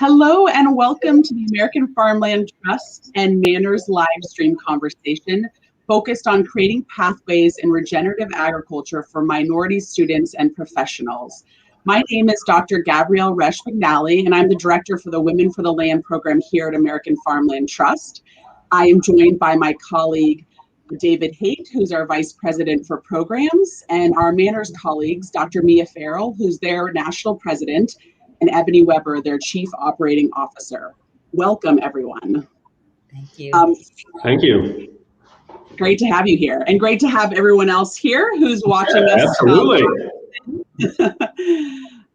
Hello and welcome to the American Farmland Trust and MANRRS live stream conversation focused on creating pathways in regenerative agriculture for minority students and professionals. My name is Dr. Gabrielle Resch McNally, and I'm the director for the Women for the Land program here at American Farmland Trust. I am joined by my colleague, David Haight, who's our vice president for programs, and our MANRRS colleagues, Dr. Mia Farrell, who's their national president, and Ebony Weber, their Chief Operating Officer. Welcome, everyone. Thank you. Thank you. Great to have you here, and great to have everyone else here who's watching us. Absolutely.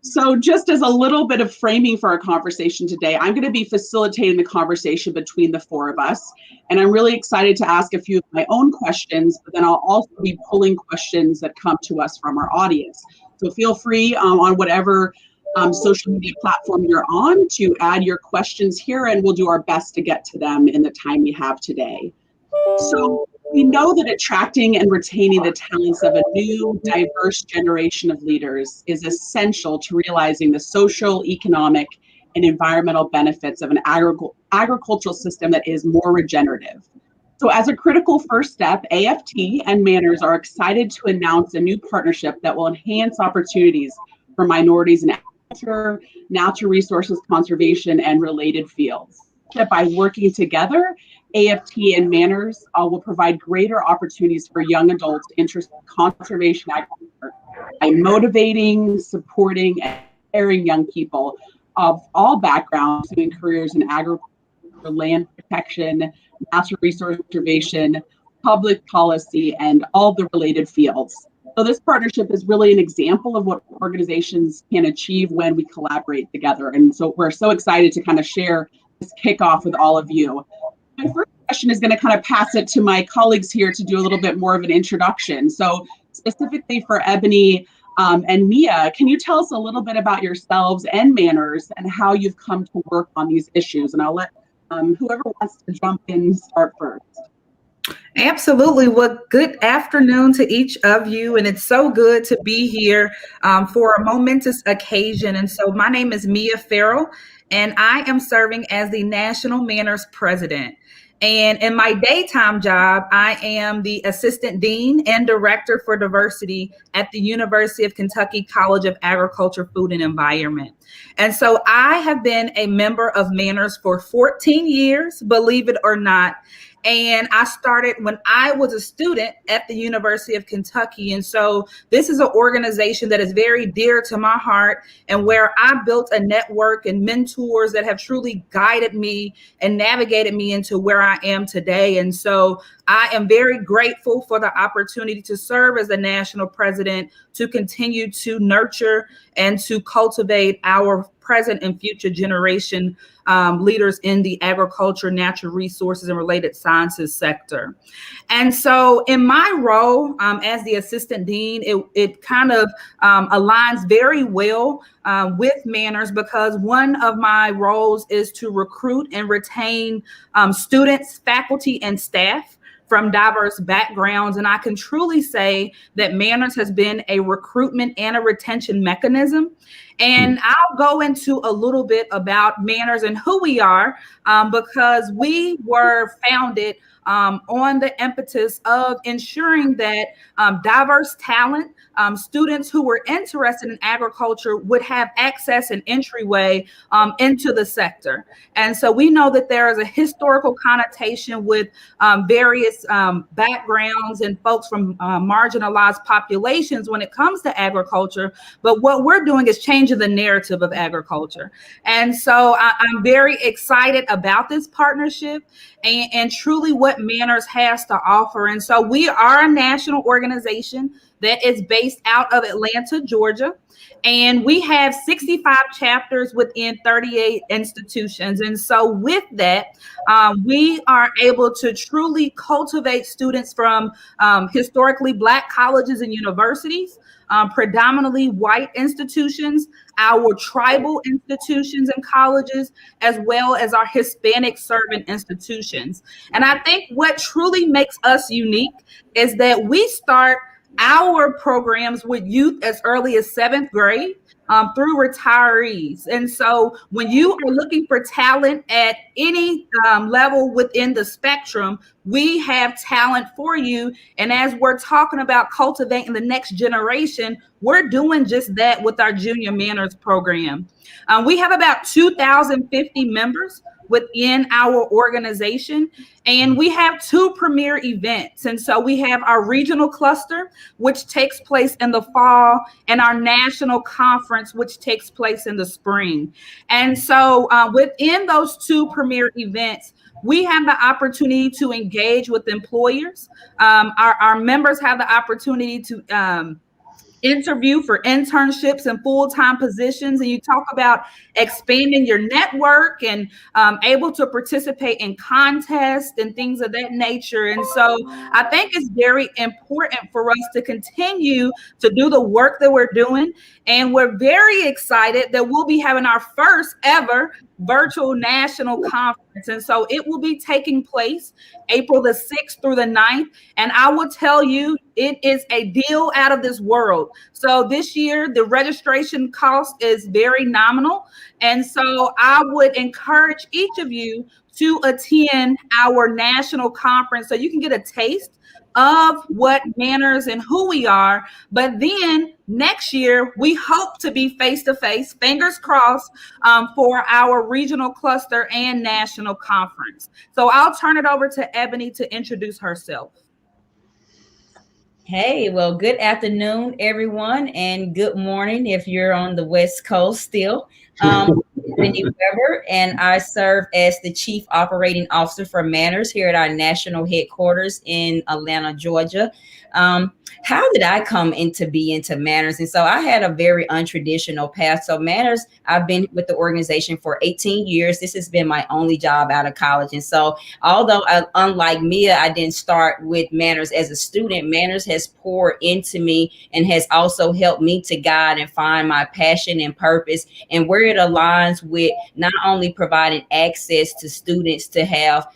So just as a little bit of framing for our conversation today, I'm going to be facilitating the conversation between the four of us, and I'm really excited to ask a few of my own questions, but then I'll also be pulling questions that come to us from our audience. So feel free on whatever social media platform you're on to add your questions here, and we'll do our best to get to them in the time we have today. So we know that attracting and retaining the talents of a new, diverse generation of leaders is essential to realizing the social, economic, and environmental benefits of an agricultural system that is more regenerative. So as a critical first step, AFT and MANRRS are excited to announce a new partnership that will enhance opportunities for minorities in agriculture, natural resources conservation, and related fields. By working together, AFT and MANRRS will provide greater opportunities for young adults interested in conservation agriculture by motivating, supporting, and empowering young people of all backgrounds doing careers in agriculture, land protection, natural resource conservation, public policy, and all the related fields. So this partnership is really an example of what organizations can achieve when we collaborate together. And so we're so excited to kind of share this kickoff with all of you. My first question is going to kind of pass it to my colleagues here to do a little bit more of an introduction. So specifically for Ebony and Mia, can you tell us a little bit about yourselves and MANRRS and how you've come to work on these issues? And I'll let whoever wants to jump in start first. Absolutely. Well, good afternoon to each of you. And it's so good to be here for a momentous occasion. And so my name is Mia Farrell, and I am serving as the National MANRRS President. And in my daytime job, I am the Assistant Dean and Director for Diversity at the University of Kentucky College of Agriculture, Food, and Environment. And so I have been a member of MANRRS for 14 years, believe it or not. And I started when I was a student at the University of Kentucky. And so this is an organization that is very dear to my heart, and where I built a network and mentors that have truly guided me and navigated me into where I am today. And so I am very grateful for the opportunity to serve as the national president, to continue to nurture and to cultivate our present and future generation leaders in the agriculture, natural resources, and related sciences sector. And so in my role as the assistant dean, it kind of aligns very well with MANRRS, because one of my roles is to recruit and retain students, faculty, and staff from diverse backgrounds. And I can truly say that MANRRS has been a recruitment and a retention mechanism. And I'll go into a little bit about MANRRS and who we are, because we were founded on the impetus of ensuring that diverse talent, students who were interested in agriculture would have access and entryway into the sector. And so we know that there is a historical connotation with various backgrounds and folks from marginalized populations when it comes to agriculture. But what we're doing is changing the narrative of agriculture. And so I'm very excited about this partnership and truly what MANRRS has to offer. And so we are a national organization that is based out of Atlanta, Georgia. And we have 65 chapters within 38 institutions. And so with that, we are able to truly cultivate students from historically Black colleges and universities, predominantly white institutions, our tribal institutions and colleges, as well as our Hispanic servant institutions. And I think what truly makes us unique is that we start our programs with youth as early as 7th grade. through retirees. And so when you are looking for talent at any level within the spectrum, we have talent for you. And as we're talking about cultivating the next generation, we're doing just that with our Junior MANRRS program. We have about 2,050 members within our organization, and we have two premier events. And so we have our regional cluster, which takes place in the fall, and our national conference, which takes place in the spring. And so within those two premier events, we have the opportunity to engage with employers. Our members have the opportunity to interview for internships and full-time positions, and you talk about expanding your network and able to participate in contests and things of that nature. And so I think it's very important for us to continue to do the work that we're doing, and we're very excited that we'll be having our first ever virtual national conference. And so it will be taking place April the 6th through the 9th. And I will tell you, it is a deal out of this world. So this year, the registration cost is very nominal. And so I would encourage each of you to attend our national conference so you can get a taste of what MANRRS and who we are. But then next year, we hope to be face-to-face, fingers crossed, for our regional cluster and national conference. So I'll turn it over to Ebony to introduce herself. Hey, well, good afternoon, everyone, and good morning if you're on the West Coast still. Ebony Weber, and I serve as the Chief Operating Officer for MANRRS here at our national headquarters in Atlanta, Georgia. How did I come into MANRRS? And so I had a very untraditional path. So MANRRS, I've been with the organization for 18 years. This has been my only job out of college. And so although unlike Mia, I didn't start with MANRRS as a student, MANRRS has poured into me and has also helped me to guide and find my passion and purpose, and where it aligns with not only providing access to students to have,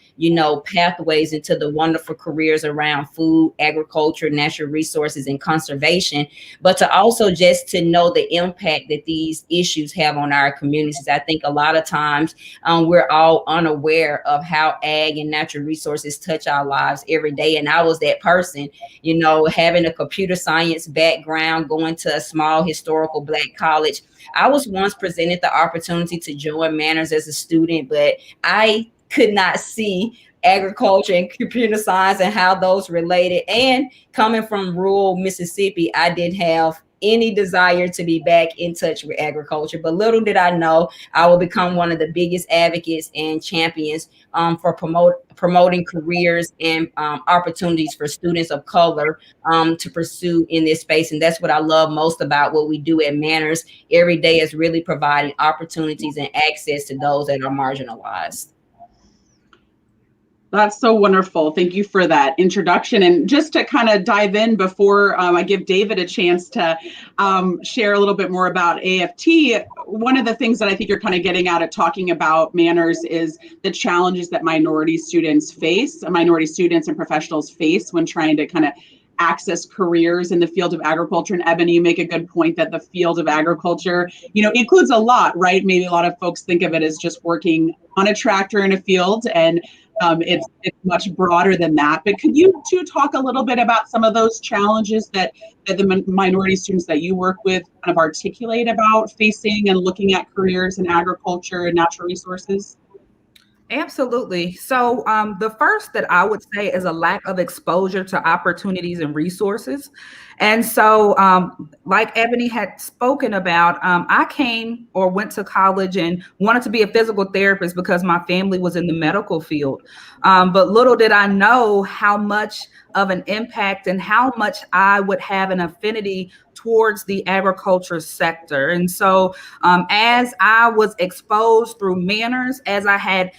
pathways into the wonderful careers around food, agriculture, natural resources, and conservation, but to also just to know the impact that these issues have on our communities. I think a lot of times we're all unaware of how ag and natural resources touch our lives every day. And I was that person, having a computer science background, going to a small historical Black college. I was once presented the opportunity to join MANRRS as a student, but I could not see agriculture and computer science and how those related. And coming from rural Mississippi, I didn't have any desire to be back in touch with agriculture. But little did I know, I will become one of the biggest advocates and champions for promoting careers and opportunities for students of color to pursue in this space. And that's what I love most about what we do at MANRRS. Every day is really providing opportunities and access to those that are marginalized. That's so wonderful. Thank you for that introduction. And just to kind of dive in before I give David a chance to share a little bit more about AFT, one of the things that I think you're kind of getting at talking about MANRRS is the challenges that minority students and professionals face when trying to kind of access careers in the field of agriculture. And Ebony, you make a good point that the field of agriculture, includes a lot, right? Maybe a lot of folks think of it as just working on a tractor in a field, and it's much broader than that. But could you two talk a little bit about some of those challenges that the minority students that you work with kind of articulate about facing and looking at careers in agriculture and natural resources? Absolutely. So the first that I would say is a lack of exposure to opportunities and resources. And so like Ebony had spoken about, I went to college and wanted to be a physical therapist because my family was in the medical field. But little did I know how much of an impact and how much I would have an affinity towards the agriculture sector. And so as I was exposed through MANRRS, as I had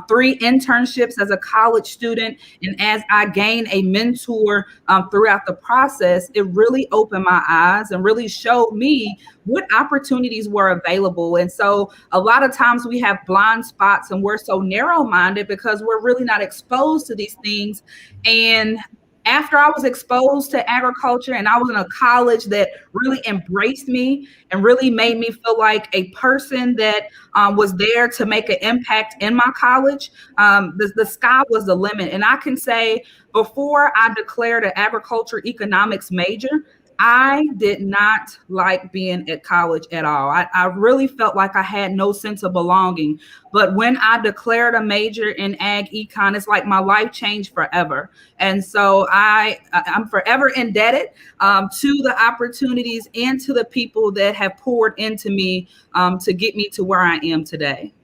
3 internships as a college student, and as I gained a mentor throughout the process, it really opened my eyes and really showed me what opportunities were available. And so a lot of times we have blind spots and we're so narrow-minded because we're really not exposed to these things. And after I was exposed to agriculture and I was in a college that really embraced me and really made me feel like a person that was there to make an impact in my college, the sky was the limit. And I can say before I declared an agriculture economics major, I did not like being at college at all. I really felt like I had no sense of belonging. But when I declared a major in ag econ, it's like my life changed forever. And so I'm forever indebted to the opportunities and to the people that have poured into me to get me to where I am today.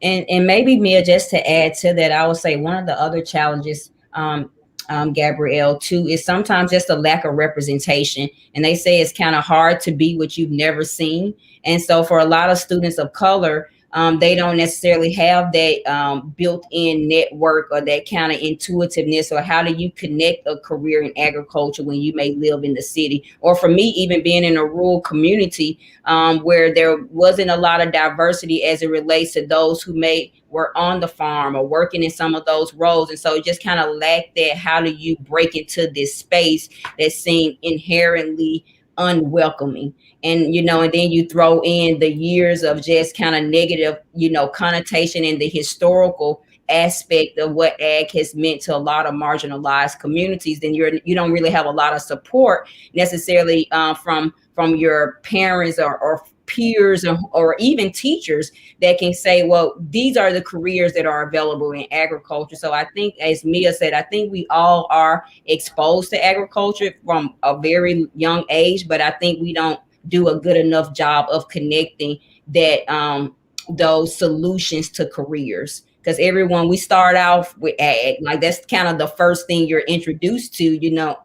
And maybe, Mia, just to add to that, I would say one of the other challenges, Gabrielle, too, is sometimes just a lack of representation. And they say it's kind of hard to be what you've never seen. And so for a lot of students of color, they don't necessarily have that built-in network or that kind of intuitiveness, or how do you connect a career in agriculture when you may live in the city? Or for me, even being in a rural community where there wasn't a lot of diversity as it relates to those who were on the farm or working in some of those roles. And so it just kind of lacked that. How do you break into this space that seemed inherently unwelcoming? And, and then you throw in the years of just kind of negative, connotation and the historical aspect of what ag has meant to a lot of marginalized communities, then you don't really have a lot of support necessarily from your parents or peers or even teachers that can say, well, these are the careers that are available in agriculture. So I think, as Mia said, I think we all are exposed to agriculture from a very young age, but I think we don't do a good enough job of connecting that those solutions to careers. Because we start off with ag, like that's kind of the first thing you're introduced to,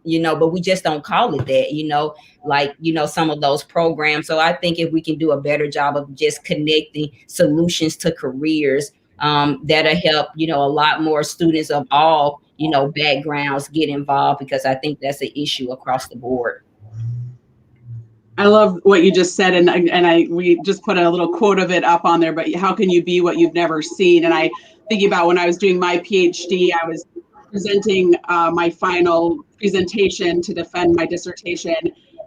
but we just don't call it that, some of those programs. So I think if we can do a better job of just connecting solutions to careers, that'll help, a lot more students of all, backgrounds get involved, because I think that's an issue across the board. I love what you just said, we just put a little quote of it up on there, but how can you be what you've never seen? And I think about when I was doing my PhD, I was presenting my final presentation to defend my dissertation,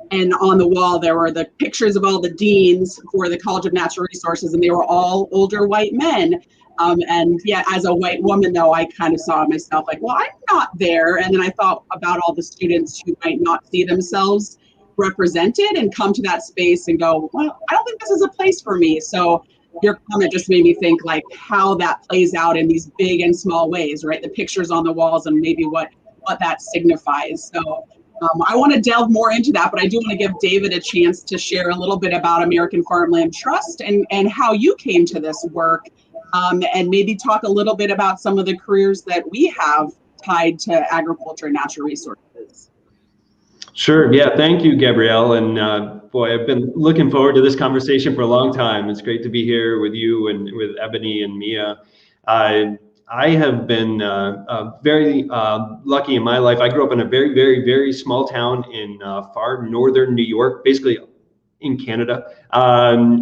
and on the wall there were the pictures of all the deans for the College of Natural Resources, and they were all older white men. And yeah, as a white woman, though, I kind of saw myself like, well, I'm not there. And then I thought about all the students who might not see themselves represented and come to that space and go, well, I don't think this is a place for me. So your comment just made me think like how that plays out in these big and small ways, right? The pictures on the walls and maybe what that signifies. So I want to delve more into that, but I do want to give David a chance to share a little bit about American Farmland Trust and how you came to this work, and maybe talk a little bit about some of the careers that we have tied to agriculture and natural resources. Sure. Yeah. Thank you, Gabrielle. And boy, I've been looking forward to this conversation for a long time. It's great to be here with you and with Ebony and Mia. I have been very lucky in my life. I grew up in a very, very, very small town in far northern New York, basically in Canada. I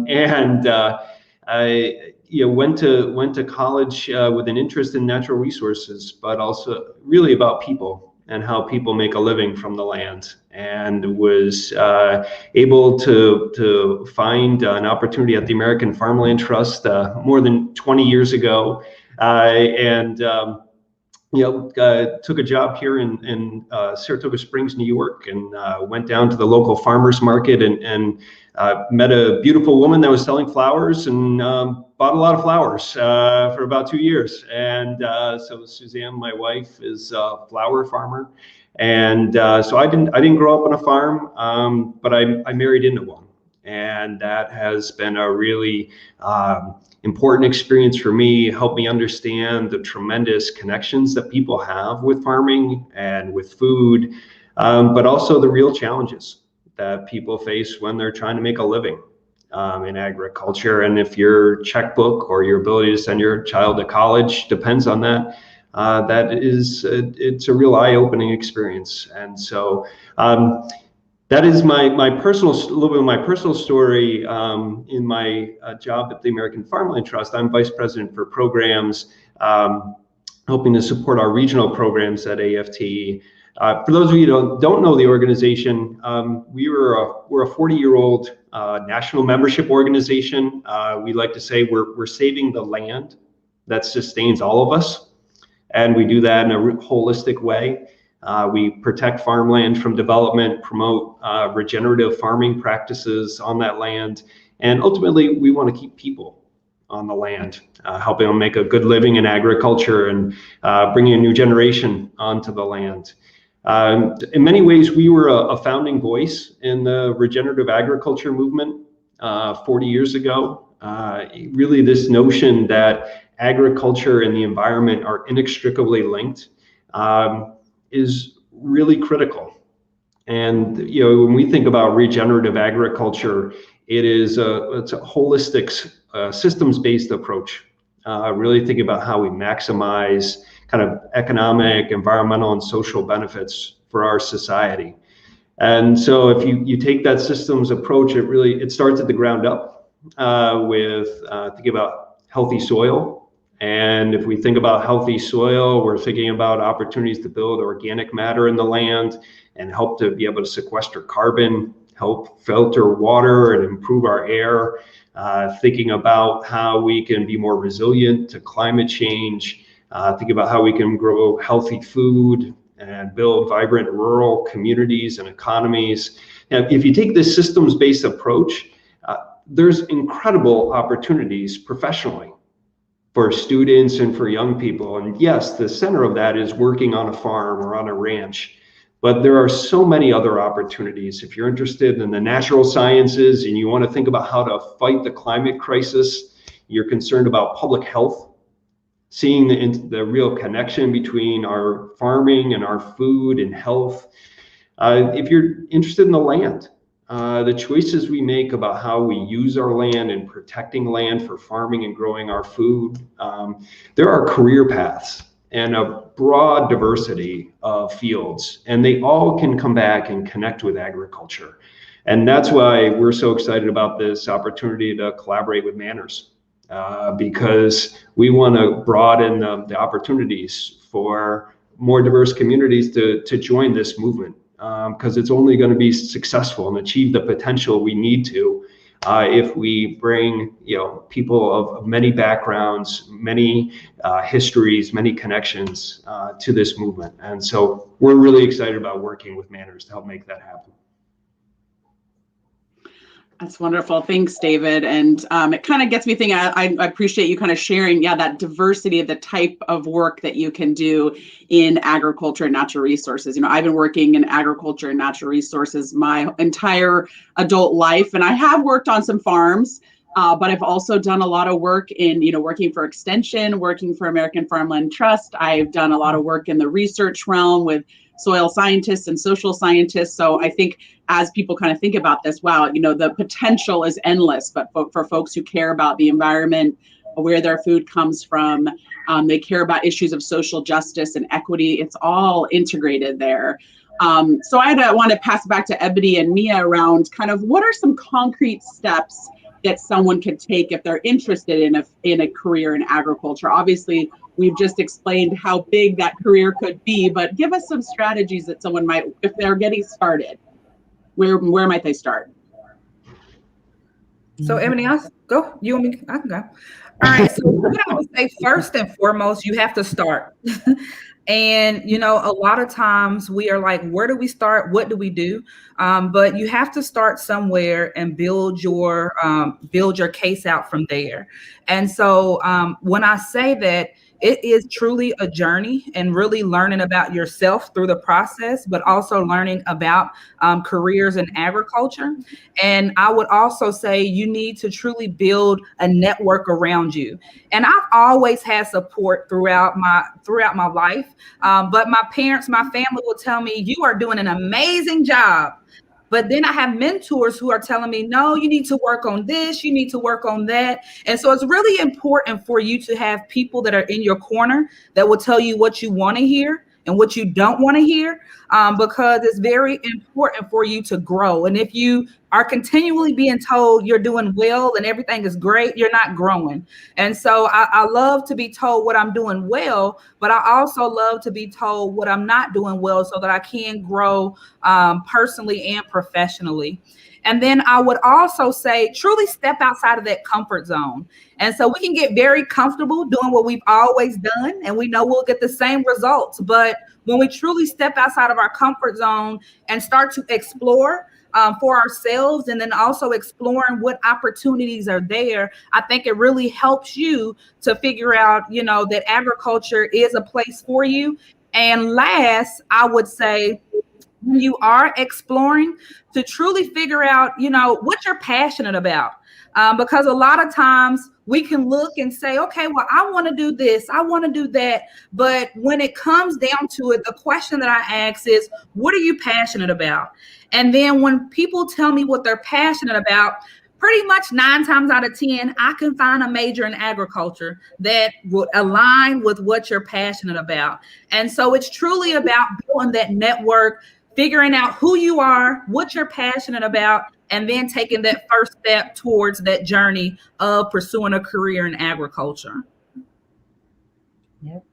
went to college with an interest in natural resources, but also really about people and how people make a living from the land, and was able to find an opportunity at the American Farmland Trust more than 20 years ago, took a job here in Saratoga Springs, New York, and went down to the local farmers market and met a beautiful woman that was selling flowers, and bought a lot of flowers for about 2 years. And so Suzanne, my wife, is a flower farmer. And so I didn't grow up on a farm, but I married into one. And that has been a really important experience for me, helped me understand the tremendous connections that people have with farming and with food, but also the real challenges that people face when they're trying to make a living in agriculture. And if your checkbook or your ability to send your child to college depends on that, it's a real eye-opening experience. And so that is my personal, a little bit of my personal story. In my job at the American Farmland Trust, I'm vice president for programs. helping to support our regional programs at AFT. For those of you who don't know the organization, we're a 40-year-old national membership organization. We like to say we're saving the land that sustains all of us, and we do that in a holistic way. We protect farmland from development, promote regenerative farming practices on that land, and ultimately we want to keep people on the land, helping them make a good living in agriculture and bringing a new generation onto the land. In many ways, we were a founding voice in the regenerative agriculture movement 40 years ago. Really, this notion that agriculture and the environment are inextricably linked is really critical. And when we think about regenerative agriculture, it's a holistic, systems-based approach. Really thinking about how we maximize kind of economic, environmental, and social benefits for our society. And so if you take that systems approach, it starts at the ground up with thinking about healthy soil. And if we think about healthy soil, we're thinking about opportunities to build organic matter in the land and help to be able to sequester carbon, help filter water and improve our air, thinking about how we can be more resilient to climate change, think about how we can grow healthy food and build vibrant rural communities and economies. And if you take this systems-based approach, there's incredible opportunities professionally for students and for young people. And yes, the center of that is working on a farm or on a ranch, but there are so many other opportunities. If you're interested in the natural sciences and you want to think about how to fight the climate crisis, you're concerned about public health, seeing the real connection between our farming and our food and health. If you're interested in the land, the choices we make about how we use our land and protecting land for farming and growing our food, there are career paths and a broad diversity of fields, and they all can come back and connect with agriculture. And that's why we're so excited about this opportunity to collaborate with MANRRS. Because we want to broaden the opportunities for more diverse communities to join this movement, because it's only going to be successful and achieve the potential we need to if we bring people of many backgrounds, many histories, many connections to this movement. And so we're really excited about working with MANRRS to help make that happen. That's wonderful. Thanks, David. And it kind of gets me thinking, I appreciate you kind of sharing, that diversity of the type of work that you can do in agriculture and natural resources. I've been working in agriculture and natural resources my entire adult life, and I have worked on some farms, but I've also done a lot of work in, working for Extension, working for American Farmland Trust. I've done a lot of work in the research realm with soil scientists and social scientists. So I think as people kind of think about this, wow, the potential is endless, but for folks who care about the environment, where their food comes from, they care about issues of social justice and equity, it's all integrated there. So I want to pass it back to Ebony and Mia around kind of what are some concrete steps that someone could take if they're interested in a career in agriculture. Obviously, we've just explained how big that career could be, but give us some strategies that someone might, if they're getting started, where might they start? So Ebony, I'll go. You want me? I can go. All right. So what I would say first and foremost, you have to start. And, a lot of times we are like, where do we start? What do we do? But you have to start somewhere and build your case out from there. And so when I say that, it is truly a journey and really learning about yourself through the process, but also learning about careers in agriculture. And I would also say you need to truly build a network around you. And I've always had support throughout my life. But my parents, my family will tell me, you are doing an amazing job. But then I have mentors who are telling me, no, you need to work on this, you need to work on that. And so it's really important for you to have people that are in your corner that will tell you what you want to hear and what you don't want to hear, because it's very important for you to grow. And if you are continually being told you're doing well and everything is great, you're not growing. And so I love to be told what I'm doing well, but I also love to be told what I'm not doing well so that I can grow personally and professionally. And then I would also say, truly step outside of that comfort zone. And so we can get very comfortable doing what we've always done, and we know we'll get the same results. But when we truly step outside of our comfort zone and start to explore for ourselves, and then also exploring what opportunities are there, I think it really helps you to figure out, that agriculture is a place for you. And last, I would say, when you are exploring, to truly figure out, what you're passionate about. Because a lot of times we can look and say, okay, well, I want to do this, I want to do that. But when it comes down to it, the question that I ask is, what are you passionate about? And then when people tell me what they're passionate about, pretty much 9 times out of 10, I can find a major in agriculture that would align with what you're passionate about. And so it's truly about building that network, figuring out who you are, what you're passionate about, and then taking that first step towards that journey of pursuing a career in agriculture. Yep.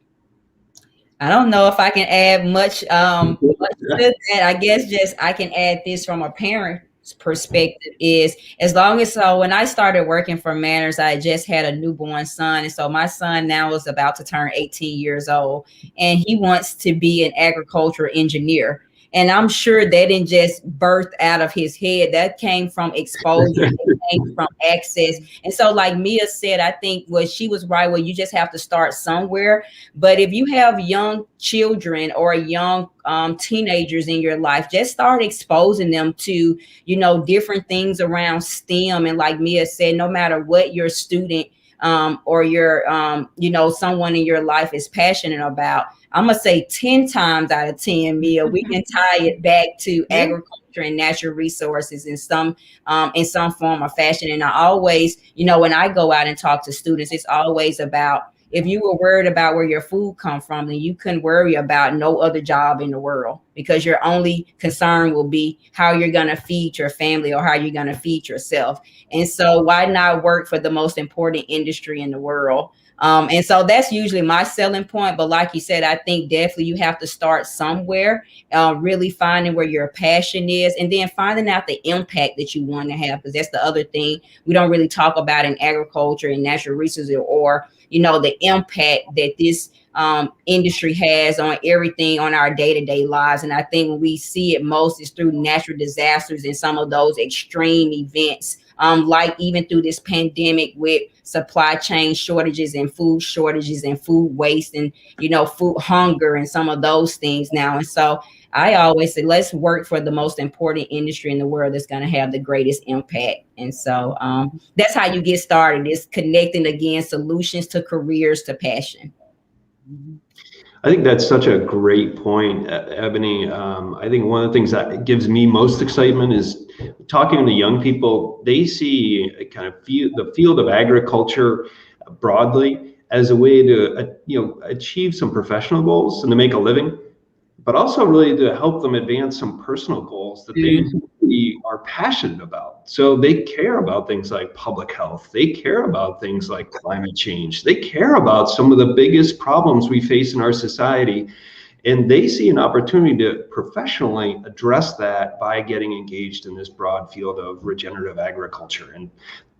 I don't know if I can add much to that. I guess just I can add this from a parent's perspective is, as long as, so when I started working for MANRRS, I just had a newborn son. And so my son now is about to turn 18 years old, and he wants to be an agricultural engineer. And I'm sure that didn't just birth out of his head. That came from exposure, it came from access. And so like Mia said, I think she was right, where you just have to start somewhere. But if you have young children or young teenagers in your life, just start exposing them to, different things around STEM. And like Mia said, no matter what your student or your, someone in your life is passionate about, I'm going to say 10 times out of 10, Mia, we can tie it back to agriculture and natural resources in some form or fashion. And I always, when I go out and talk to students, it's always about, if you were worried about where your food comes from, then you couldn't worry about no other job in the world, because your only concern will be how you're going to feed your family or how you're going to feed yourself. And so why not work for the most important industry in the world? And so that's usually my selling point. But like you said, I think definitely you have to start somewhere, really finding where your passion is, and then finding out the impact that you want to have, because that's the other thing we don't really talk about in agriculture and natural resources, or the impact that this industry has on everything on our day-to-day lives. And I think when we see it most is through natural disasters and some of those extreme events, like even through this pandemic with supply chain shortages and food waste and, food hunger and some of those things now. And so I always say, let's work for the most important industry in the world that's going to have the greatest impact. And so that's how you get started, is connecting again solutions to careers to passion. I think that's such a great point, Ebony. I think one of the things that gives me most excitement is talking to young people. They see the field of agriculture broadly as a way to achieve some professional goals and to make a living, but also really to help them advance some personal goals that they really are passionate about. So they care about things like public health. They care about things like climate change. They care about some of the biggest problems we face in our society. And they see an opportunity to professionally address that by getting engaged in this broad field of regenerative agriculture. And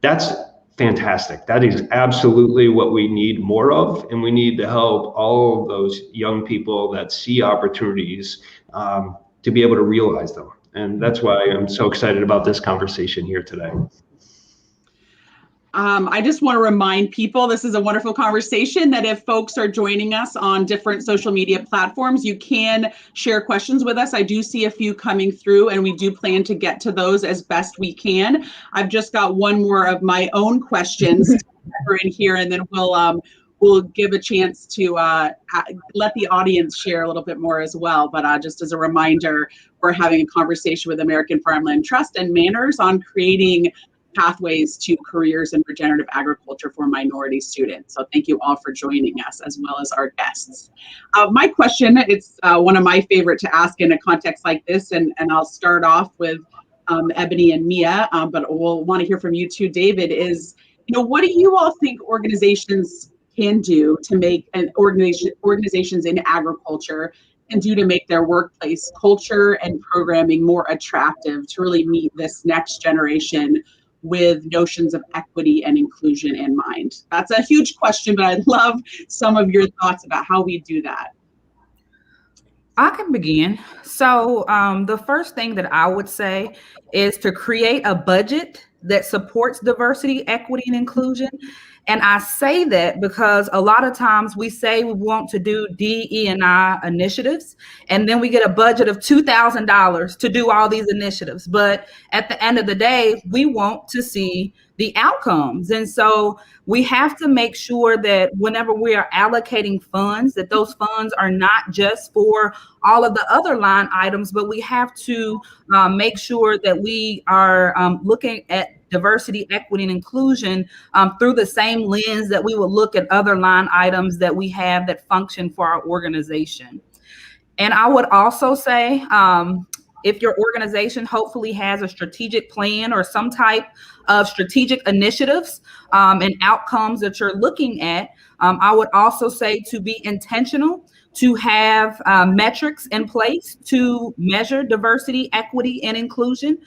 that's fantastic. That is absolutely what we need more of. And we need to help all of those young people that see opportunities to be able to realize them. And that's why I'm so excited about this conversation here today. I just want to remind people, this is a wonderful conversation, that if folks are joining us on different social media platforms, you can share questions with us. I do see a few coming through, and we do plan to get to those as best we can. I've just got one more of my own questions in here, and then we'll give a chance to let the audience share a little bit more as well. But just as a reminder, we're having a conversation with American Farmland Trust and MANRRS on creating pathways to careers in regenerative agriculture for minority students. So thank you all for joining us, as well as our guests. My question, it's one of my favorite to ask in a context like this, and I'll start off with Ebony and Mia, but we'll want to hear from you too, David, is, what do you all think organizations can do to make organizations in agriculture can do to make their workplace culture and programming more attractive to really meet this next generation with notions of equity and inclusion in mind? That's a huge question, but I'd love some of your thoughts about how we do that. I can begin. So the first thing that I would say is to create a budget that supports diversity, equity, and inclusion. And I say that because a lot of times we say we want to do DE&I initiatives, and then we get a budget of $2,000 to do all these initiatives. But at the end of the day, we want to see the outcomes. And so we have to make sure that whenever we are allocating funds, that those funds are not just for all of the other line items, but we have to make sure that we are looking at diversity, equity, and inclusion through the same lens that we would look at other line items that we have that function for our organization. And I would also say, if your organization hopefully has a strategic plan or some type of strategic initiatives and outcomes that you're looking at, I would also say to be intentional, to have metrics in place to measure diversity, equity, and inclusion,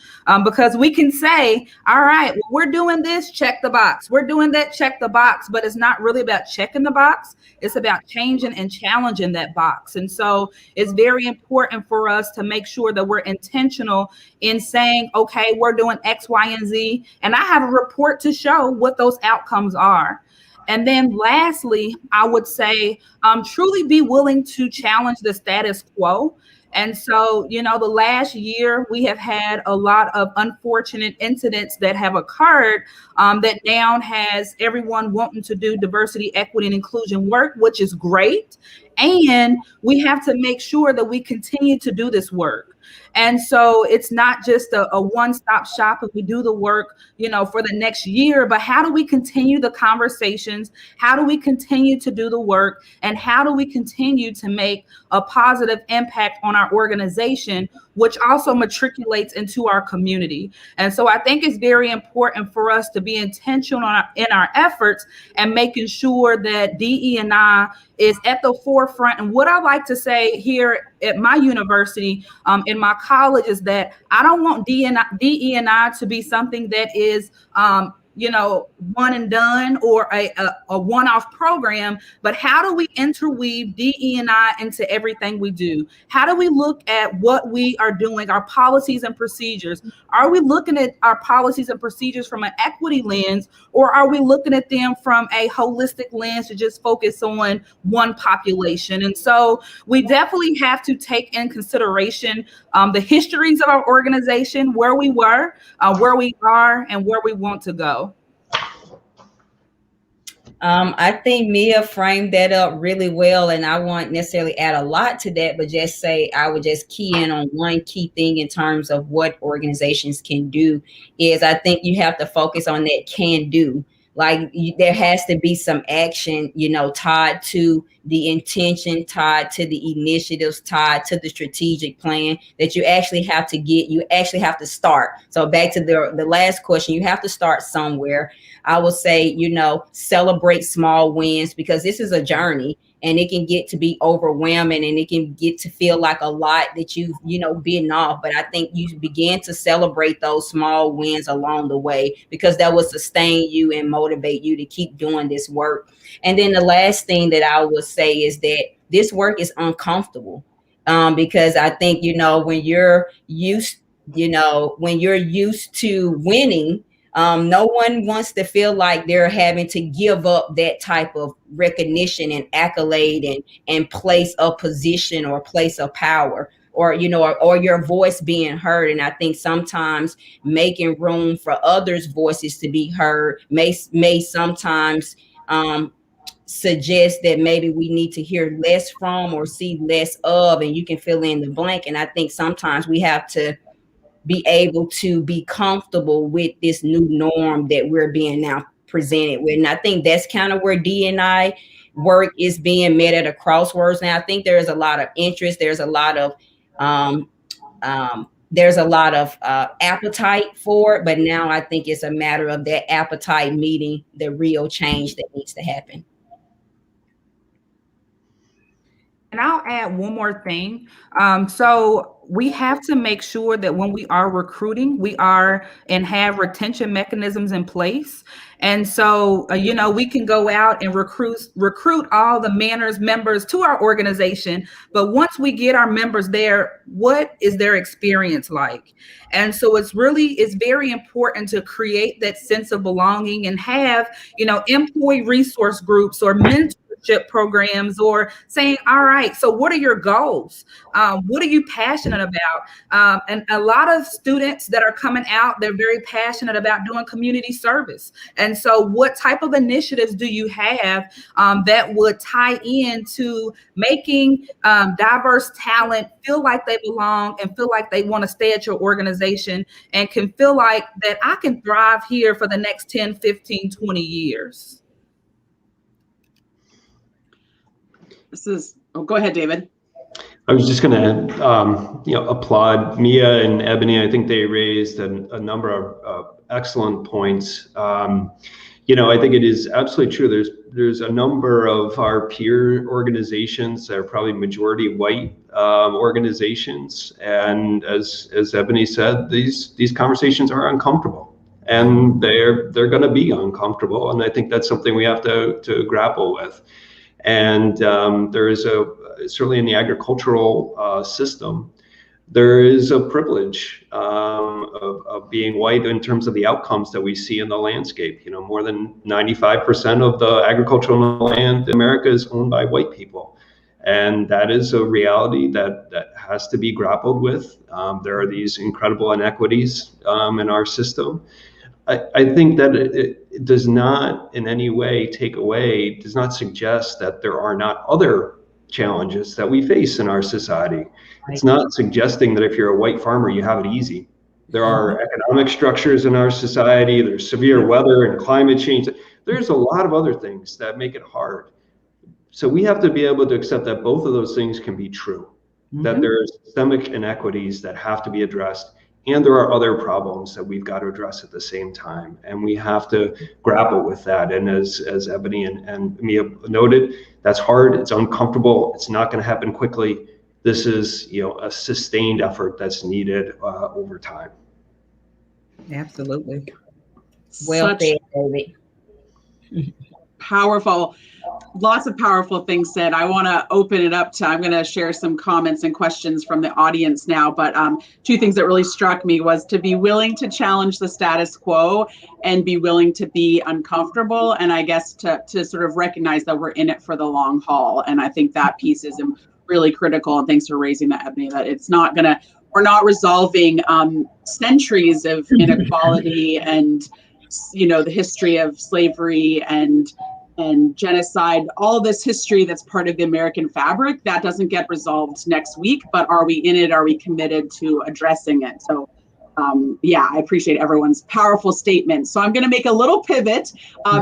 because we can say, all right, well, we're doing this, check the box. We're doing that, check the box, but it's not really about checking the box. It's about changing and challenging that box. And so it's very important for us to make sure that we're intentional in saying, okay, we're doing X, Y, and Z, and I have a report to show what those outcomes are. And then lastly, I would say truly be willing to challenge the status quo. And so, the last year we have had a lot of unfortunate incidents that have occurred that now has everyone wanting to do diversity, equity, and inclusion work, which is great. And we have to make sure that we continue to do this work. And so it's not just a one-stop shop if we do the work, for the next year, but how do we continue the conversations? How do we continue to do the work? And how do we continue to make a positive impact on our organization, which also matriculates into our community? And so I think it's very important for us to be intentional in our efforts and making sure that DE&I is at the forefront. And what I like to say here at my university, in my college, is that I don't want DE&I to be something that is one and done or a one-off program, but how do we interweave DE&I into everything we do? How do we look at what we are doing, our policies and procedures? Are we looking at our policies and procedures from an equity lens, or are we looking at them from a holistic lens to just focus on one population? And so we definitely have to take in consideration the histories of our organization, where we were, where we are, and where we want to go. I think Mia framed that up really well, and I won't necessarily add a lot to that, but just say I would just key in on one key thing in terms of what organizations can do is I think you have to focus on that can do. Like there has to be some action, tied to the intention, tied to the initiatives, tied to the strategic plan that you actually have to get. You actually have to start. So back to the last question, you have to start somewhere. I will say, celebrate small wins, because this is a journey. And it can get to be overwhelming, and it can get to feel like a lot that you've, bitten off. But I think you begin to celebrate those small wins along the way, because that will sustain you and motivate you to keep doing this work. And then the last thing that I will say is that this work is uncomfortable, because I think, when you're used to winning, no one wants to feel like they're having to give up that type of recognition and accolade and place of position or place of power, or your voice being heard. And I think sometimes making room for others' voices to be heard may sometimes suggest that maybe we need to hear less from or see less of, and you can fill in the blank. And I think sometimes we have to be able to be comfortable with this new norm that we're being now presented with. And I think that's kind of where D&I work is being met at a crossroads. Now, I think there is a lot of interest. There's a lot of there's a lot of appetite for it, but now I think it's a matter of that appetite meeting the real change that needs to happen. And I'll add one more thing. So we have to make sure that when we are recruiting, we are and have retention mechanisms in place. And so, we can go out and recruit all the MANRRS members to our organization. But once we get our members there, what is their experience like? And so it's very important to create that sense of belonging and have, employee resource groups or mentorship programs, or saying, all right, so what are your goals? What are you passionate about? And a lot of students that are coming out, they're very passionate about doing community service. And so what type of initiatives do you have that would tie into making diverse talent feel like they belong and feel like they want to stay at your organization and can feel like that I can thrive here for the next 10, 15, 20 years? Go ahead, David. I was just going to, applaud Mia and Ebony. I think they raised a number of excellent points. I think it is absolutely true. There's a number of our peer organizations that are probably majority white organizations, and as Ebony said, these conversations are uncomfortable, and they're going to be uncomfortable, and I think that's something we have to grapple with. And there is certainly in the agricultural system, there is a privilege of being white in terms of the outcomes that we see in the landscape. More than 95% of the agricultural land in America is owned by white people. And that is a reality that has to be grappled with. There are these incredible inequities in our system. I think that it does not in any way does not suggest that there are not other challenges that we face in our society. It's not suggesting that if you're a white farmer, you have it easy. There are economic structures in our society, there's severe weather and climate change. There's a lot of other things that make it hard. So we have to be able to accept that both of those things can be true, that there are systemic inequities that have to be addressed, and there are other problems that we've got to address at the same time. And we have to grapple with that. And as Ebony and Mia noted, that's hard, it's uncomfortable, it's not going to happen quickly. This is, a sustained effort that's needed over time. Absolutely. Well said, David. Powerful. Lots of powerful things said. I want to open it up I'm going to share some comments and questions from the audience now, but two things that really struck me was to be willing to challenge the status quo and be willing to be uncomfortable. And I guess to sort of recognize that we're in it for the long haul. And I think that piece is really critical. And thanks for raising that, Ebony, that we're not resolving centuries of inequality and, the history of slavery and genocide, all this history that's part of the American fabric. That doesn't get resolved next week, but are we in it? Are we committed to addressing it? So I appreciate everyone's powerful statements. So I'm going to make a little pivot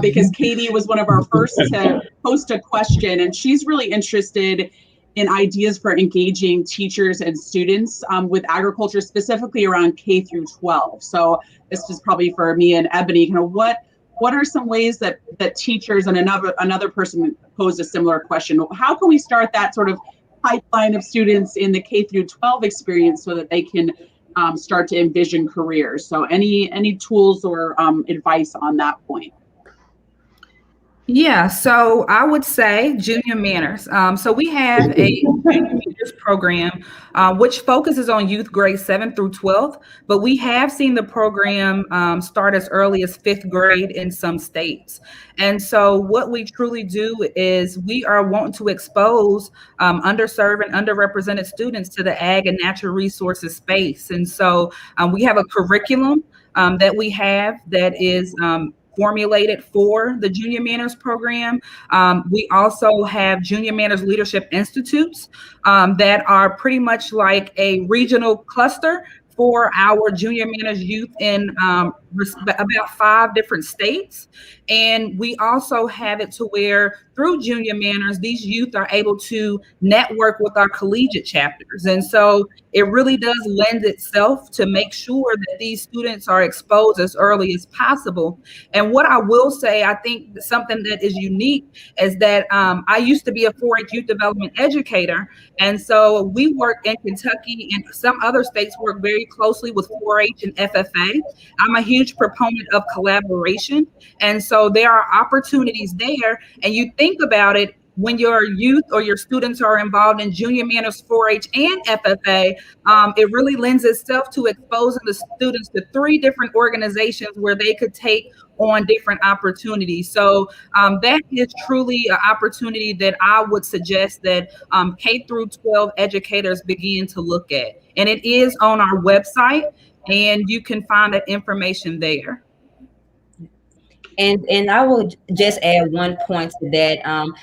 because Katie was one of our first to post a question, and she's really interested in ideas for engaging teachers and students with agriculture, specifically around K through 12. So this is probably for me and Ebony. What are some ways that teachers, and another person posed a similar question, how can we start that sort of pipeline of students in the K through 12 experience so that they can start to envision careers? So any tools or advice on that point? Yeah, so I would say junior MANRRS. So we have a junior MANRRS program which focuses on youth grades 7 through 12, but we have seen the program start as early as 5th grade in some states. And so what we truly do is we are wanting to expose underserved and underrepresented students to the ag and natural resources space. And so we have a curriculum that we have that is formulated for the Junior MANRRS program. We also have Junior MANRRS Leadership Institutes that are pretty much like a regional cluster for our junior manners youth in about 5 different states. And we also have it to where through junior manners, these youth are able to network with our collegiate chapters. And so it really does lend itself to make sure that these students are exposed as early as possible. And what I will say, I think something that is unique is that I used to be a 4-H youth development educator. And so we work in Kentucky, and some other states work very closely with 4-H and FFA. I'm a huge proponent of collaboration. And so there are opportunities there. And you think about it, when your youth or your students are involved in junior manners, 4-H and FFA, it really lends itself to exposing the students to 3 different organizations where they could take on different opportunities. So that is truly an opportunity that I would suggest that K through 12 educators begin to look at. And it is on our website, and you can find that information there. And I will just add one point to that.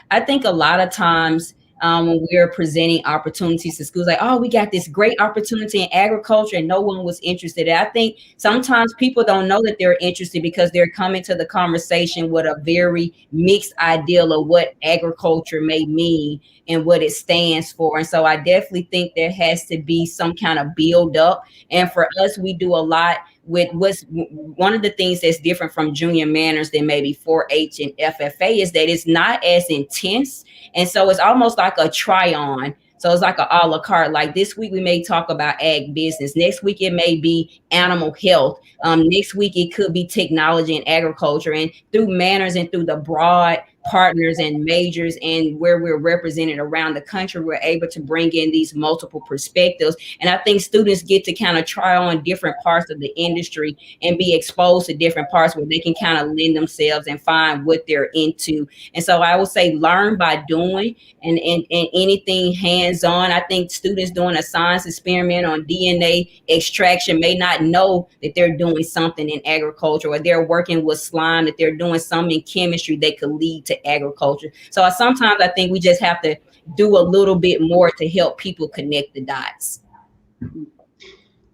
I think a lot of times when we're presenting opportunities to schools, like, oh, we got this great opportunity in agriculture and no one was interested. I think sometimes people don't know that they're interested because they're coming to the conversation with a very mixed ideal of what agriculture may mean and what it stands for. And so I definitely think there has to be some kind of build up. And for us, we do a lot with what's one of the things that's different from junior manners than maybe 4-H and FFA is that it's not as intense. And so it's almost like a try on. So it's like a la carte. Like this week, we may talk about ag business. Next week, it may be animal health. Next week, it could be technology and agriculture. And through MANRRS and through the broad partners and majors and where we're represented around the country, we're able to bring in these multiple perspectives. And I think students get to kind of try on different parts of the industry and be exposed to different parts where they can kind of lend themselves and find what they're into. And so I would say learn by doing and anything hands-on. I think students doing a science experiment on DNA extraction may not know that they're doing something in agriculture, or they're working with slime, that they're doing something in chemistry that could lead to agriculture. So sometimes I think we just have to do a little bit more to help people connect the dots.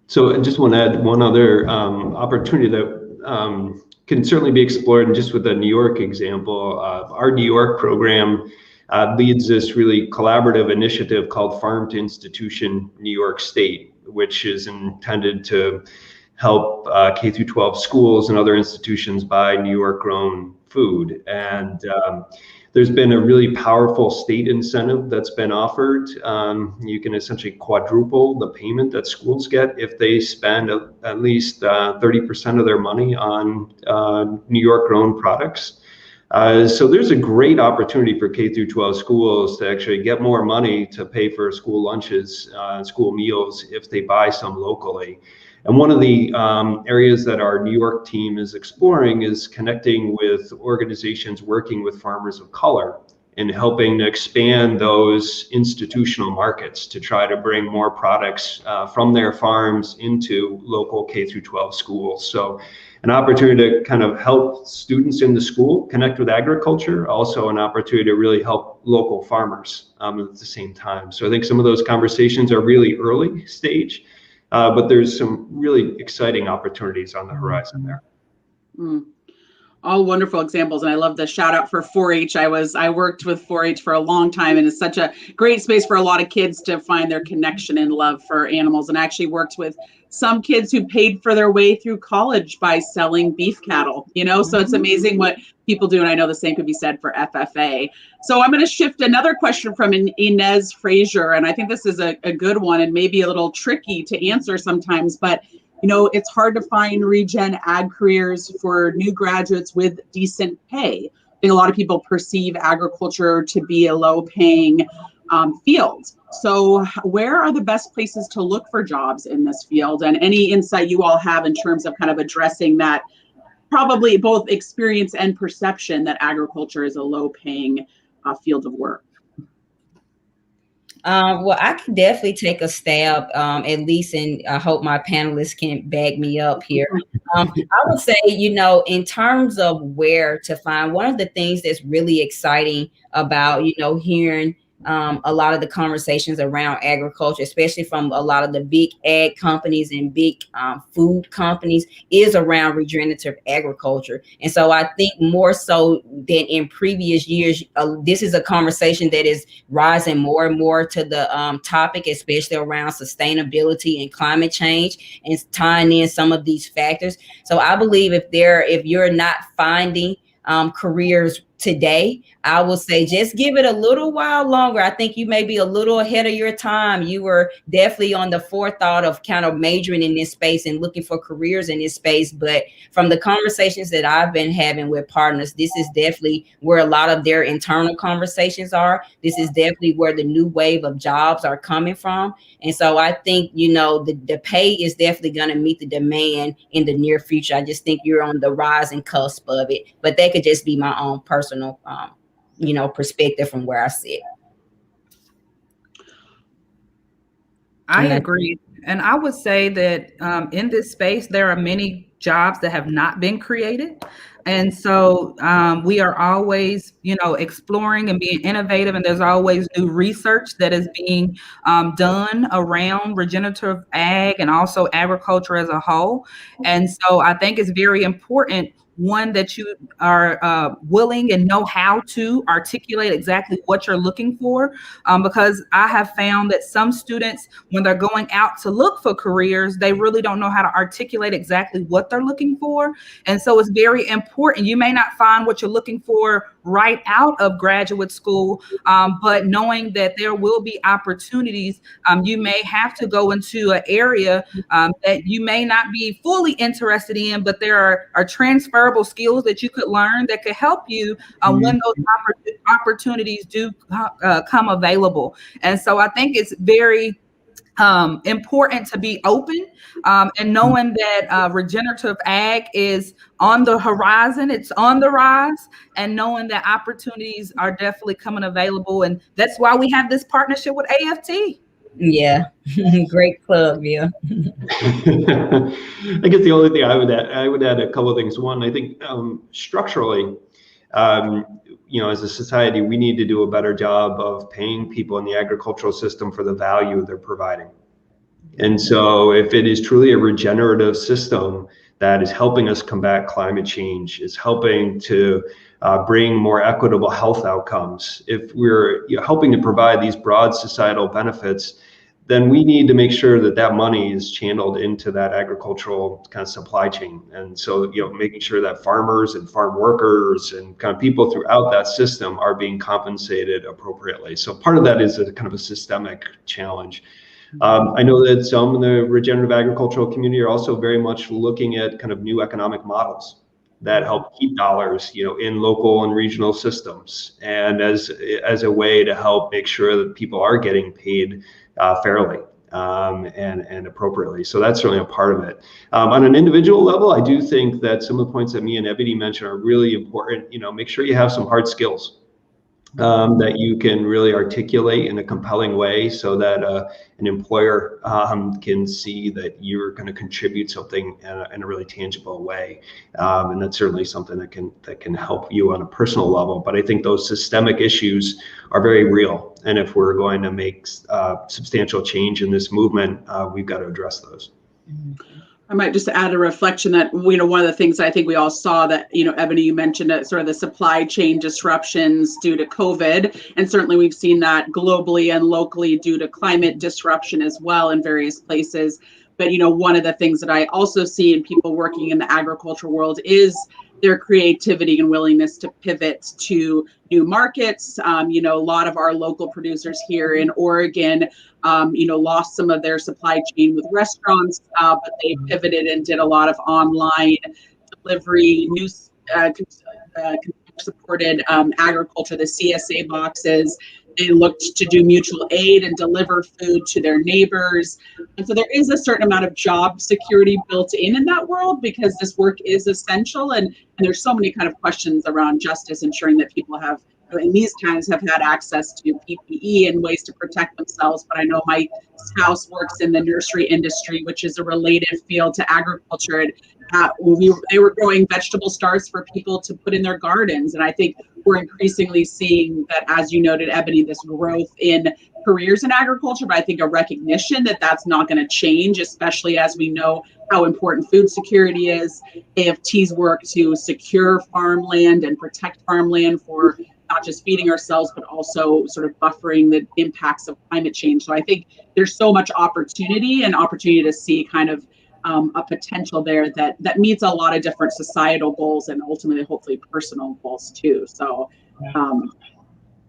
So I just want to add one other opportunity that can certainly be explored, and just with the New York example, our New York program leads this really collaborative initiative called Farm to Institution New York State, which is intended to help K through 12 schools and other institutions buy New York grown food. And there's been a really powerful state incentive that's been offered. You can essentially quadruple the payment that schools get if they spend at least 30% of their money on New York grown products. So there's a great opportunity for K through 12 schools to actually get more money to pay for school lunches, school meals, if they buy some locally. And one of the areas that our New York team is exploring is connecting with organizations working with farmers of color and helping to expand those institutional markets to try to bring more products from their farms into local K through 12 schools. So an opportunity to kind of help students in the school connect with agriculture, also an opportunity to really help local farmers at the same time. So I think some of those conversations are really early stage. But there's some really exciting opportunities on the horizon there. All wonderful examples. And I love the shout out for 4-H. I worked with 4-H for a long time, and it's such a great space for a lot of kids to find their connection and love for animals. And I actually worked with some kids who paid for their way through college by selling beef cattle, so it's amazing what people do. And I know the same could be said for FFA. So I'm going to shift another question from Inez Frazier. And I think this is a good one and maybe a little tricky to answer sometimes, but it's hard to find regen ag careers for new graduates with decent pay. I think a lot of people perceive agriculture to be a low paying field. So where are the best places to look for jobs in this field? And any insight you all have in terms of kind of addressing that, probably both experience and perception that agriculture is a low paying field of work? Well, I can definitely take a stab, at least, and I hope my panelists can back me up here. I would say, in terms of where to find, one of the things that's really exciting about, hearing a lot of the conversations around agriculture, especially from a lot of the big ag companies and big food companies, is around regenerative agriculture. And so I think more so than in previous years, this is a conversation that is rising more and more to the topic, especially around sustainability and climate change, and tying in some of these factors. So I believe if you're not finding careers today, I will say just give it a little while longer. I think you may be a little ahead of your time. You were definitely on the forethought of kind of majoring in this space and looking for careers in this space. But from the conversations that I've been having with partners, this is definitely where a lot of their internal conversations are. This is definitely where the new wave of jobs are coming from. And so I think, the pay is definitely going to meet the demand in the near future. I just think you're on the rising cusp of it. But that could just be my own personal perspective from where I sit. I agree. And I would say that in this space, there are many jobs that have not been created. And so we are always, exploring and being innovative. And there's always new research that is being done around regenerative ag and also agriculture as a whole. And so I think it's very important, one, that you are willing and know how to articulate exactly what you're looking for, because I have found that some students, when they're going out to look for careers, they really don't know how to articulate exactly what they're looking for. And so it's very important. You may not find what you're looking for right out of graduate school, but knowing that there will be opportunities, you may have to go into an area that you may not be fully interested in, but there are transferable skills that you could learn that could help you when those opportunities do come available. And so I think it's very important to be open and knowing that regenerative ag is on the horizon, it's on the rise, and knowing that opportunities are definitely coming available. And that's why we have this partnership with AFT. Yeah, great club, yeah. I guess the only thing I would add a couple of things. One, I think structurally, as a society, we need to do a better job of paying people in the agricultural system for the value they're providing. And so if it is truly a regenerative system that is helping us combat climate change, is helping to bring more equitable health outcomes, if we're helping to provide these broad societal benefits, then we need to make sure that that money is channeled into that agricultural kind of supply chain. And so, making sure that farmers and farm workers and kind of people throughout that system are being compensated appropriately. So part of that is a kind of a systemic challenge. I know that some in the regenerative agricultural community are also very much looking at kind of new economic models that help keep dollars, in local and regional systems, and as a way to help make sure that people are getting paid fairly and appropriately. So that's certainly a part of it. On an individual level, I do think that some of the points that me and Ebony mentioned are really important. Make sure you have some hard skills that you can really articulate in a compelling way, so that an employer can see that you're going to contribute something in a really tangible way, and that's certainly something that can help you on a personal level. But I think those systemic issues are very real, and if we're going to make substantial change in this movement, we've got to address those. I might just add a reflection that, one of the things I think we all saw that, Ebony, you mentioned sort of the supply chain disruptions due to COVID. And certainly we've seen that globally and locally due to climate disruption as well in various places. But, one of the things that I also see in people working in the agriculture world is their creativity and willingness to pivot to new markets. A lot of our local producers here in Oregon, lost some of their supply chain with restaurants, but they pivoted and did a lot of online delivery, new supported agriculture, the CSA boxes. They looked to do mutual aid and deliver food to their neighbors. And so there is a certain amount of job security built in that world, because this work is essential. And there's so many kind of questions around justice, ensuring that people have in these times have had access to PPE and ways to protect themselves. But I know my spouse works in the nursery industry, which is a related field to agriculture. And they were growing vegetable starts for people to put in their gardens. And I think we're increasingly seeing that, as you noted, Ebony, this growth in careers in agriculture, but I think a recognition that that's not going to change, especially as we know how important food security is. AFT's work to secure farmland and protect farmland for not just feeding ourselves, but also sort of buffering the impacts of climate change. So I think there's so much opportunity to see kind of a potential there that meets a lot of different societal goals and ultimately, hopefully, personal goals too. So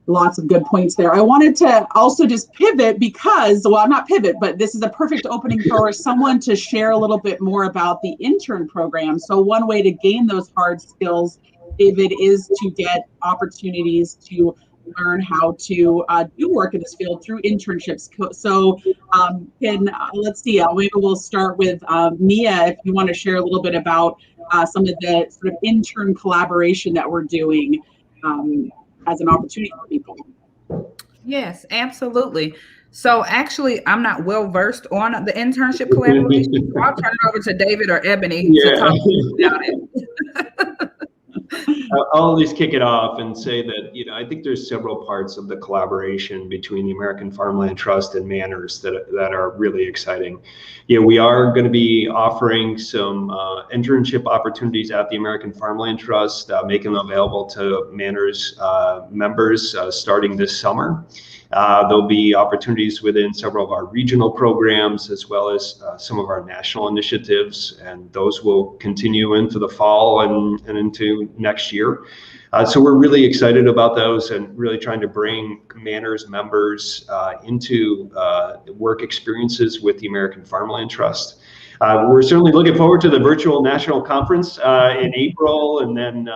lots of good points there. I wanted to also just pivot because, well, not pivot, but this is a perfect opening for someone to share a little bit more about the intern program. So one way to gain those hard skills, David, is to get opportunities to learn how to do work in this field through internships. So let's see, maybe we'll start with Mia, if you want to share a little bit about some of the sort of intern collaboration that we're doing as an opportunity for people. Yes, absolutely. So actually, I'm not well versed on the internship collaboration. So I'll turn it over to David or Ebony to talk about it. I'll at least kick it off and say that, I think there's several parts of the collaboration between the American Farmland Trust and MANRRS that are really exciting. We are going to be offering some internship opportunities at the American Farmland Trust, making them available to MANRRS members starting this summer. There'll be opportunities within several of our regional programs, as well as some of our national initiatives, and those will continue into the fall and into next year. So we're really excited about those and really trying to bring MANRRS members into work experiences with the American Farmland Trust. We're certainly looking forward to the virtual national conference in April, and then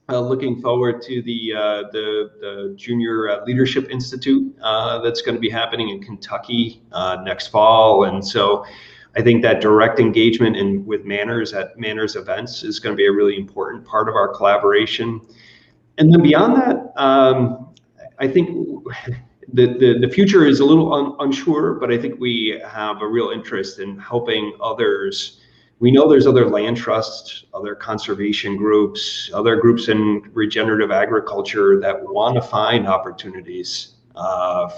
looking forward to the Junior Leadership Institute that's going to be happening in Kentucky next fall. And so I think that direct engagement with MANRRS at MANRRS events is going to be a really important part of our collaboration. And then beyond that, I think the future is a little unsure, but I think we have a real interest in helping others. We know there's other land trusts, other conservation groups, other groups in regenerative agriculture that want to find opportunities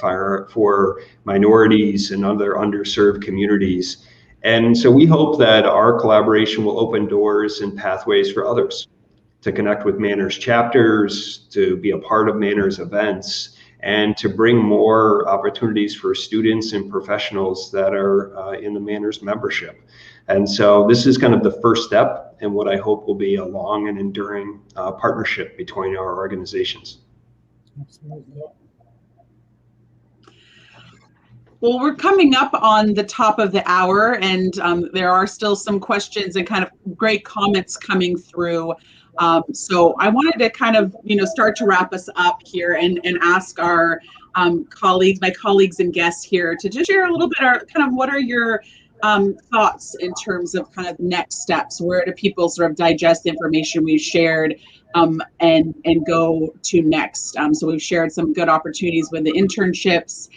for minorities and other underserved communities. And so we hope that our collaboration will open doors and pathways for others to connect with MANRRS chapters, to be a part of MANRRS events, and to bring more opportunities for students and professionals that are in the MANRRS membership. And so this is kind of the first step in what I hope will be a long and enduring partnership between our organizations. Absolutely. Well, we're coming up on the top of the hour, and there are still some questions and kind of great comments coming through. So I wanted to kind of, start to wrap us up here and ask our my colleagues and guests here to just share a little bit kind of what are your thoughts in terms of kind of next steps. Where do people sort of digest the information we've shared and go to next? So we've shared some good opportunities with the internships,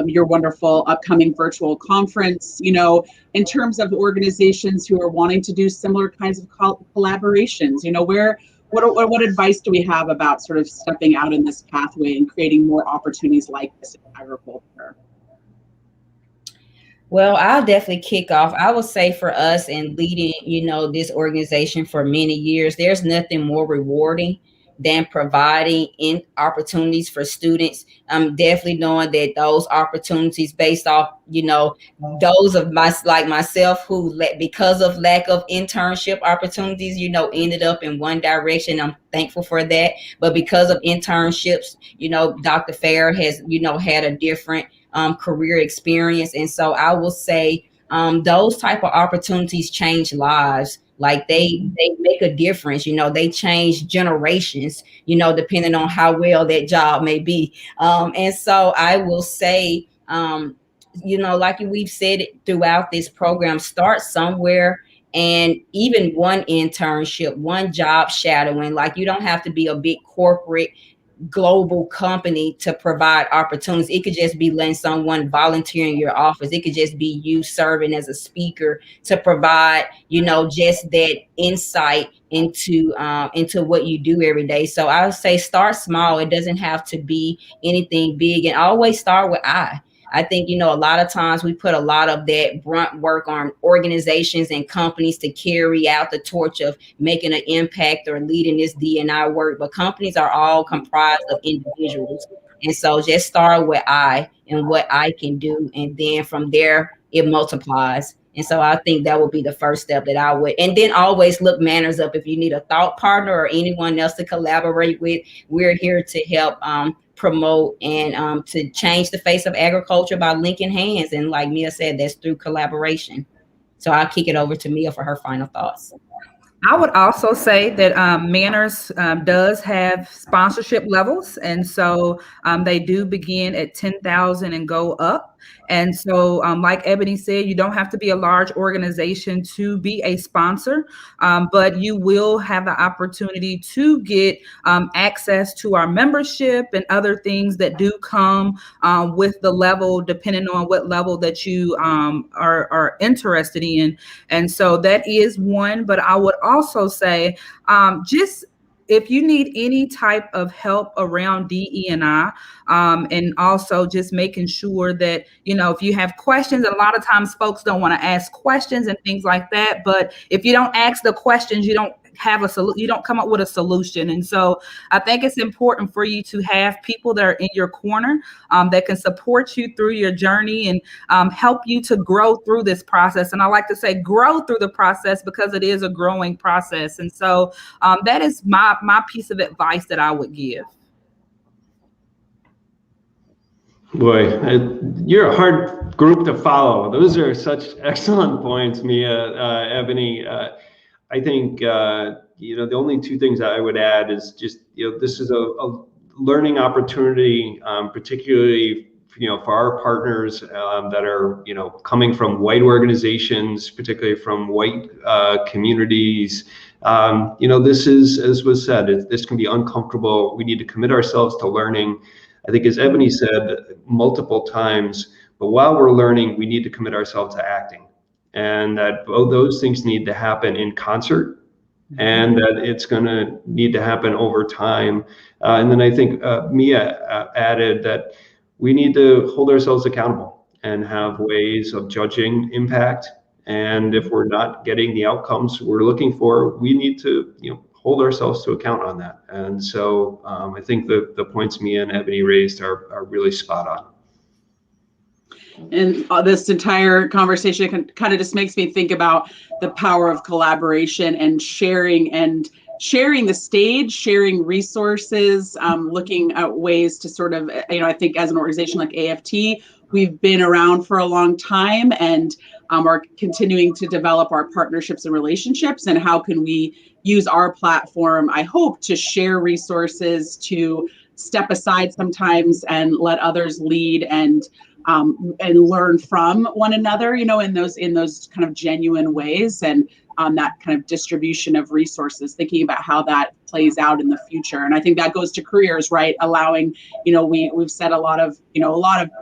your wonderful upcoming virtual conference, in terms of organizations who are wanting to do similar kinds of collaborations, what advice do we have about sort of stepping out in this pathway and creating more opportunities like this in agriculture? Well, I'll definitely kick off. I would say for us in leading, this organization for many years, there's nothing more rewarding than providing opportunities for students. I'm definitely knowing that those opportunities based off, those of myself who, because of lack of internship opportunities, ended up in one direction. I'm thankful for that. But because of internships, Dr. Fair has, had a different career experience. And so I will say those type of opportunities change lives. Like they make a difference, they change generations, depending on how well that job may be. And so I will say, like we've said it throughout this program, start somewhere. And even one internship, one job shadowing, like you don't have to be a big corporate global company to provide opportunities. It could just be letting someone volunteer in your office. It could just be you serving as a speaker to provide, just that insight into what you do every day. So I would say start small. It doesn't have to be anything big, and always start with I think, a lot of times we put a lot of that brunt work on organizations and companies to carry out the torch of making an impact or leading this D&I work. But companies are all comprised of individuals. And so just start with I and what I can do. And then from there, it multiplies. And so I think that would be the first step that I would. And then always look MANRRS up. If you need a thought partner or anyone else to collaborate with, we're here to help promote and to change the face of agriculture by linking hands. And like Mia said, that's through collaboration. So I'll kick it over to Mia for her final thoughts. I would also say that MANRRS does have sponsorship levels. And so they do begin at 10,000 and go up. And so like Ebony said, you don't have to be a large organization to be a sponsor, but you will have the opportunity to get access to our membership and other things that do come with the level, depending on what level that you are interested in. And so that is one. But I would also say just if you need any type of help around DE&I, and also just making sure that, if you have questions, and a lot of times folks don't want to ask questions and things like that. But if you don't ask the questions, you don't have you don't come up with a solution. And so I think it's important for you to have people that are in your corner that can support you through your journey and help you to grow through this process. And I like to say grow through the process because it is a growing process. And so that is my piece of advice that I would give. Boy, you're a hard group to follow. Those are such excellent points, Mia, Ebony. I think, the only two things I would add is just, this is a learning opportunity, particularly, for our partners that are, coming from white organizations, particularly from white communities. This is, as was said, this can be uncomfortable. We need to commit ourselves to learning. I think, as Ebony said multiple times, but while we're learning, we need to commit ourselves to acting. And that those things need to happen in concert, and that it's going to need to happen over time. And then I think Mia added that we need to hold ourselves accountable and have ways of judging impact. And if we're not getting the outcomes we're looking for, we need to hold ourselves to account on that. And so I think the points Mia and Ebony raised are really spot on. And this entire conversation kind of just makes me think about the power of collaboration and sharing the stage, sharing resources, looking at ways to sort of, I think as an organization like AFT, we've been around for a long time and are continuing to develop our partnerships and relationships. And how can we use our platform, I hope, to share resources, to step aside sometimes and let others lead and learn from one another, in those kind of genuine ways, and that kind of distribution of resources, thinking about how that plays out in the future. And I think that goes to careers, right? Allowing, we've said a lot of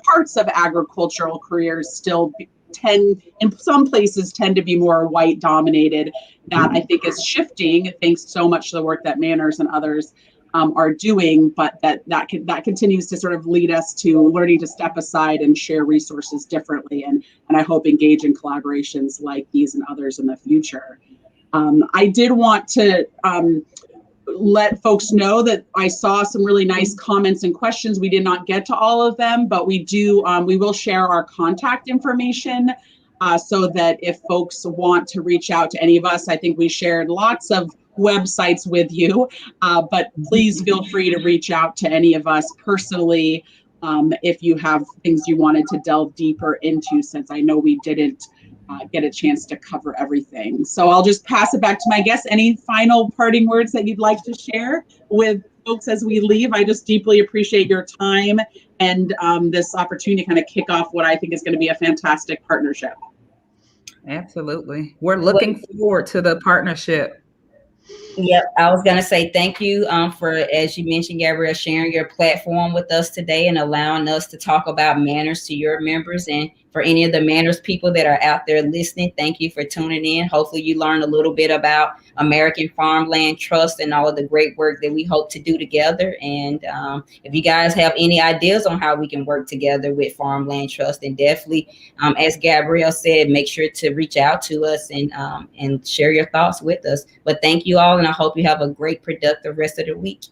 parts of agricultural careers still in some places tend to be more white dominated. That I think is shifting thanks so much to the work that MANRRS and others are doing, but that continues to sort of lead us to learning to step aside and share resources differently, and I hope engage in collaborations like these and others in the future. I did want to let folks know that I saw some really nice comments and questions. We did not get to all of them, but we will share our contact information so that if folks want to reach out to any of us, I think we shared lots of websites with you, but please feel free to reach out to any of us personally if you have things you wanted to delve deeper into, since I know we didn't get a chance to cover everything. So I'll just pass it back to my guests. Any final parting words that you'd like to share with folks as we leave? I just deeply appreciate your time and this opportunity to kind of kick off what I think is going to be a fantastic partnership. Absolutely. We're looking forward to the partnership. Yep, I was going to say thank you for, as you mentioned, Gabrielle, sharing your platform with us today and allowing us to talk about MANRRS to your members. And for any of the MANRRS people that are out there listening, thank you for tuning in. Hopefully you learned a little bit about American Farmland Trust and all of the great work that we hope to do together. And if you guys have any ideas on how we can work together with Farmland Trust, then definitely, as Gabrielle said, make sure to reach out to us and share your thoughts with us. But thank you all, and I hope you have a great, productive rest of the week.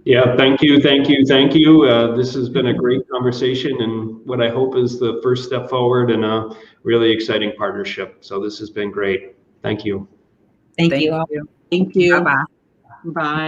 Yeah, thank you, thank you, thank you. This has been a great conversation, and what I hope is the first step forward in a really exciting partnership. So this has been great. Thank you. Thank you all. Thank you. Bye-bye. Bye.